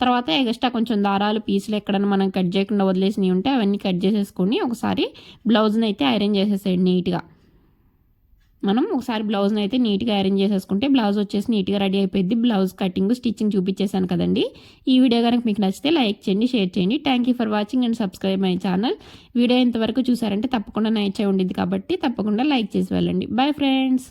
తర్వాత ఎక్స్ట్రా కొంచెం దారాలు పీసులు ఎక్కడైనా మనం కట్ చేయకుండా వదిలేసినవి ఉంటే అవన్నీ కట్ చేసేసుకొని ఒకసారి బ్లౌజ్ని అయితే ఐరన్ చేసేసేయండి నీట్గా. మనం ఒకసారి బ్లౌజ్ని అయితే నీట్గా అరేంజ్ చేసేసుకుంటే బ్లౌజ్ వచ్చేసి నీట్గా రెడీ అయిపోయింది. బ్లౌజ్ కటింగ్ స్టిచ్చింగ్ చూపించేశాను కదండి. ఈ వీడియో కనుక మీకు నచ్చితే లైక్ చేయండి, షేర్ చేయండి. Thank you for watching and subscribe my channel. Video ఇంతవరకు చూసారంటే తప్పకుండా నచ్చే ఉండిద్ది కాబట్టి తప్పకుండా లైక్ చేసి వెళ్ళండి. Bye friends.